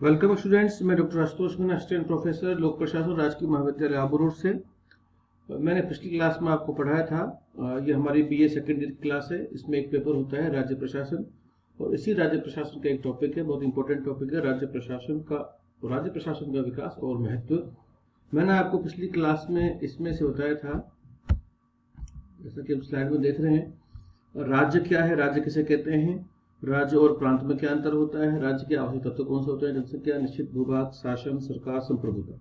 Welcome students, मैं doctor Ashutosh Meena, assistant professor लोक प्रशासन, राजकीय महाविद्यालय आबू से। मैंने पिछली क्लास में आपको पढ़ाया था। ये हमारी बीए सेकेंड ईयर की क्लास है। इसमें एक पेपर होता है राज्य प्रशासन, और इसी राज्य प्रशासन का एक टॉपिक है, बहुत इंपॉर्टेंट टॉपिक है, राज्य प्रशासन का विकास और महत्व। मैंने आपको पिछली क्लास में इसमें से बताया था, जैसा कि हम स्लाइड में देख रहे हैं, राज्य क्या है, राज्य किसे कहते हैं, राज्य और प्रांत में क्या अंतर होता है, राज्य के आवश्यक तत्व कौन से होते हैं, जनसंख्या, निश्चित भूभाग, शासन, सरकार, संप्रभुता।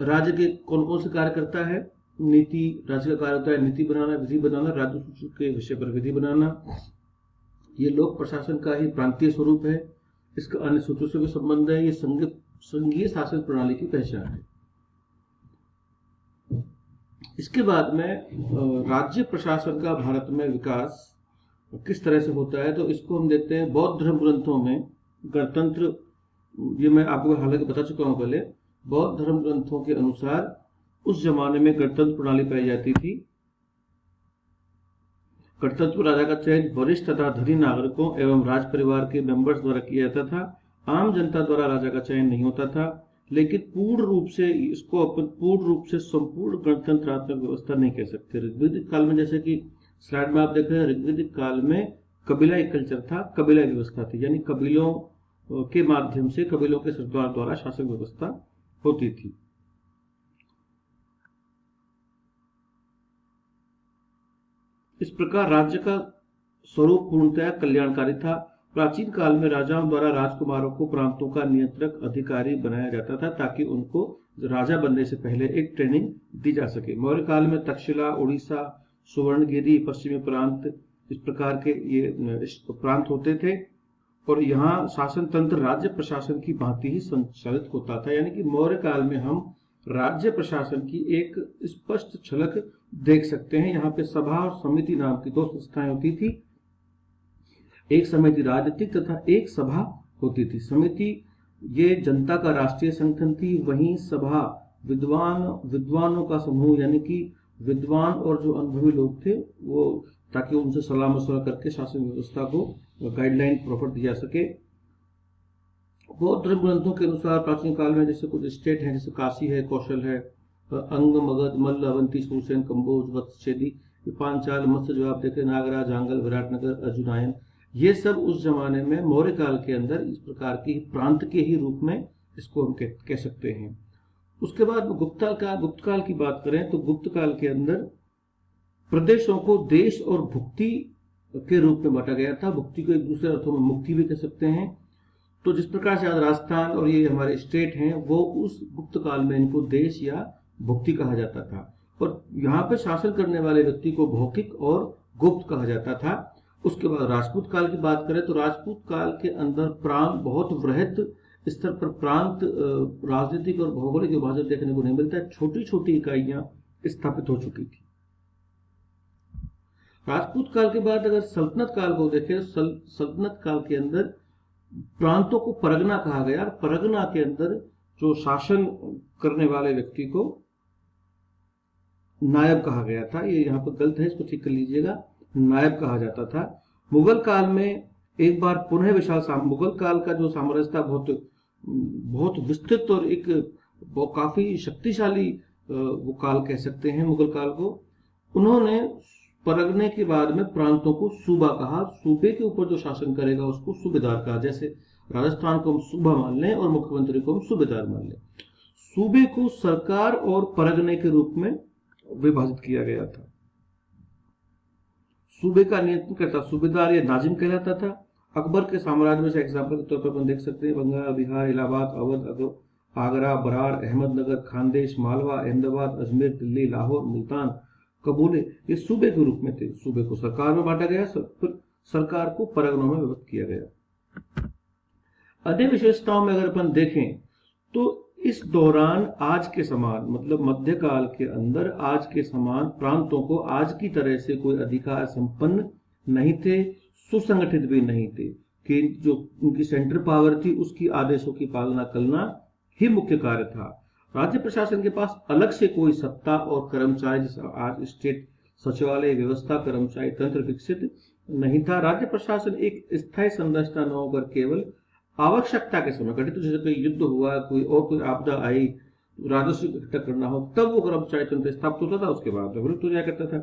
राज्य के कौन कौन से कार्य करता है। नीति, राज्य का कार्य होता है नीति बनाना, विधि बनाना, राज्य के विषय पर विधि बनाना। ये लोक प्रशासन का ही प्रांतीय स्वरूप है। इसका अन्य सूत्रों से भी संबंध है। ये संघीय शासन प्रणाली की पहचान है। इसके बाद में राज्य प्रशासन का भारत में विकास किस तरह से होता है, तो इसको हम देखते हैं बौद्ध धर्म ग्रंथों में। गणतंत्र, ये मैं आपको हालांकि बता चुका हूं पहले, बौद्ध धर्म ग्रंथों के अनुसार उस जमाने में गणतंत्र प्रणाली पाई जाती थी। गणतंत्र राजा का चयन वरिष्ठ तथा धनी नागरिकों एवं राज परिवार के मेंबर्स द्वारा किया जाता था। आम जनता द्वारा राजा का चयन नहीं होता था। लेकिन पूर्ण रूप से संपूर्ण गणतंत्रात्मक व्यवस्था नहीं कह सकते। ऋग्वेदिक काल में, जैसे कि स्लाइड में आप देख रहे हैं, ऋग्वेदिक काल में कबीलाई कल्चर था, कबीलाई व्यवस्था थी, यानी कबीलों के माध्यम से, कबीलों के सरदार द्वारा शासन व्यवस्था होती थी। इस प्रकार राज्य का स्वरूप पूर्णतया कल्याणकारी था। प्राचीन काल में राजाओं द्वारा राजकुमारों को प्रांतों का नियंत्रक अधिकारी बनाया जाता था, ताकि उनको राजा बनने से पहले एक ट्रेनिंग दी जा सके। मौर्य काल में तक्षशिला, उड़ीसा, सुवर्णगिरी, पश्चिमी प्रांत, इस प्रकार के ये प्रांत होते थे, और यहाँ शासन तंत्र राज्य प्रशासन की भांति ही संचालित होता था। यानी कि मौर्य काल में हम राज्य प्रशासन की एक स्पष्ट झलक देख सकते हैं। यहाँ पे सभा और समिति नाम की दो संस्थाएं होती थी। एक समिति राजनीतिक तथा एक सभा होती थी। समिति ये जनता का राष्ट्रीय संगठन थी, वहीं सभा विद्वानों का समूह, यानी कि विद्वान और जो अनुभवी लोग थे वो, ताकि उनसे सलाह मशवरा करके शासन व्यवस्था को गाइडलाइन प्रॉपर दी जा सके। बौद्ध धर्म ग्रंथों के अनुसार प्राचीन काल में जैसे कुछ स्टेट हैं, जैसे काशी है, कौशल है, अंग, मगध, मल्ल, अवंती, सूरसेन, कंबोज, वत्सछेदी, पांचाल, मत्स्य, जो आप देखें, नागराज, जांगल, विराटनगर, अर्जुनायन, ये सब उस जमाने में मौर्य काल के अंदर इस प्रकार की प्रांत के ही रूप में इसको हम कह सकते हैं। उसके बाद गुप्त काल की बात करें तो गुप्त काल के अंदर प्रदेशों को देश और भुक्ति के रूप में बांटा गया था। भुक्ति को एक दूसरे अर्थों में मुक्ति भी कह सकते हैं। तो जिस प्रकार से आज राजस्थान और ये हमारे स्टेट हैं, वो उस गुप्त काल में इनको देश या भुक्ति कहा जाता था, और यहाँ पे शासन करने वाले व्यक्ति को भौतिक और गुप्त कहा जाता था। उसके बाद राजपूत काल की बात करें तो राजपूत काल के अंदर प्रांत, बहुत वृहद स्तर पर प्रांत, राजनीतिक और भौगोलिक विभाजन देखने को नहीं मिलता है। छोटी छोटी इकाइयां स्थापित हो चुकी थी। राजपूत काल के बाद अगर सल्तनत काल को देखें, सल्तनत काल के अंदर प्रांतों को परगना कहा गया। परगना के अंदर जो शासन करने वाले व्यक्ति को नायब कहा गया था। ये यहाँ पर गलत है, इसको ठीक कर लीजिएगा, नायब कहा जाता था। मुगल काल में एक बार पुनः विशाल मुगल काल का जो साम्राज्य था बहुत विस्तृत और एक काफी शक्तिशाली वो काल कह सकते हैं मुगल काल को। उन्होंने परगने के बाद में प्रांतों को सूबा कहा। सूबे के ऊपर जो शासन करेगा उसको सूबेदार कहा। जैसे राजस्थान को हम सूबा मान लें और मुख्यमंत्री को हम सूबेदार मान लें। सूबे को सरकार और परगने के रूप में विभाजित किया गया था। सूबे का नियंत्रण करता सूबेदार या नाजिम कहलाता था। अकबर के साम्राज्य में से एग्जाम्पल के तौर पर अपन देख सकते हैं बंगाल, बिहार, इलाहाबाद, अवध, आगरा, बरार, अहमदनगर, खानदेश, मालवा, अहमदाबाद, अजमेर, दिल्ली, लाहौर, मुल्तान, कबूले, ये सूबे के रूप में थे। सूबे को सरकार में बांटा गया, फिर सरकार को परगनों में विभक्त किया गया। अन्य विशेषताओं में अगर अपन देखें तो इस दौरान आज के समान, मतलब मध्यकाल के अंदर आज के समान प्रांतों को आज की तरह से कोई अधिकार संपन्न नहीं थे, सुसंगठित भी नहीं थे, कि जो उनकी सेंट्रल पावर थी उसकी आदेशों की पालना करना ही मुख्य कार्य था। राज्य प्रशासन के पास अलग से कोई सत्ता और कर्मचारी, जैसे आज स्टेट सचिवालय व्यवस्था, कर्मचारी तंत्र विकसित नहीं था। राज्य प्रशासन एक स्थायी संरचना न होकर केवल आवश्यकता के समय घटित, जैसे कोई युद्ध हुआ, कोई आपदा आई, राजस्व इकट्ठा करना हो, तब वो कर्मचारी तंत्र स्थापित होता था, उसके बाद विलुप्त हो जाया करता था।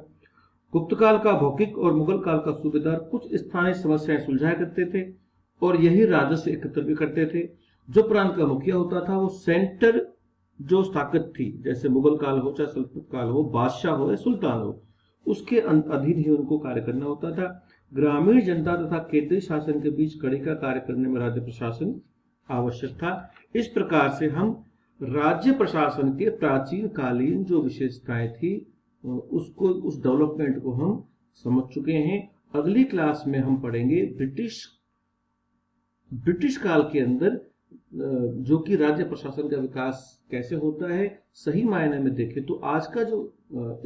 गुप्त काल का भौतिक और मुगल काल का सूबेदार कुछ स्थानीय समस्याएं सुलझाया करते थे और यही राजस्व एकत्र भी करते थे। जो प्रांत का मुखिया होता था वो सेंटर जो ताकत थी, जैसे मुगल काल हो चाहे सल्तनत काल हो, बादशाह हो या सुल्तान हो, उसके अधीन ही उनको कार्य करना होता था। ग्रामीण जनता तथा केंद्रीय शासन के बीच कड़ी का कार्य करने में राज्य प्रशासन आवश्यक था। इस प्रकार से हम राज्य प्रशासन के प्राचीन कालीन जो विशेषताएं थी उसको, उस डेवलपमेंट को हम समझ चुके हैं। अगली क्लास में हम पढ़ेंगे ब्रिटिश काल के अंदर जो कि राज्य प्रशासन का विकास कैसे होता है। सही मायने में देखें तो आज का जो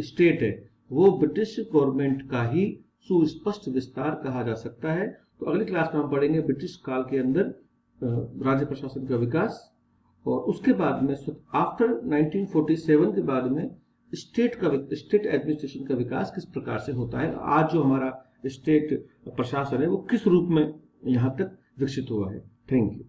स्टेट है वो ब्रिटिश गवर्नमेंट का ही सुस्पष्ट विस्तार कहा जा सकता है। तो अगली क्लास में हम पढ़ेंगे ब्रिटिश काल के अंदर राज्य प्रशासन का विकास, और उसके बाद में आफ्टर 1947 के बाद में स्टेट एडमिनिस्ट्रेशन का विकास किस प्रकार से होता है, आज जो हमारा स्टेट प्रशासन है वो किस रूप में यहाँ तक विकसित हुआ है। Thank you.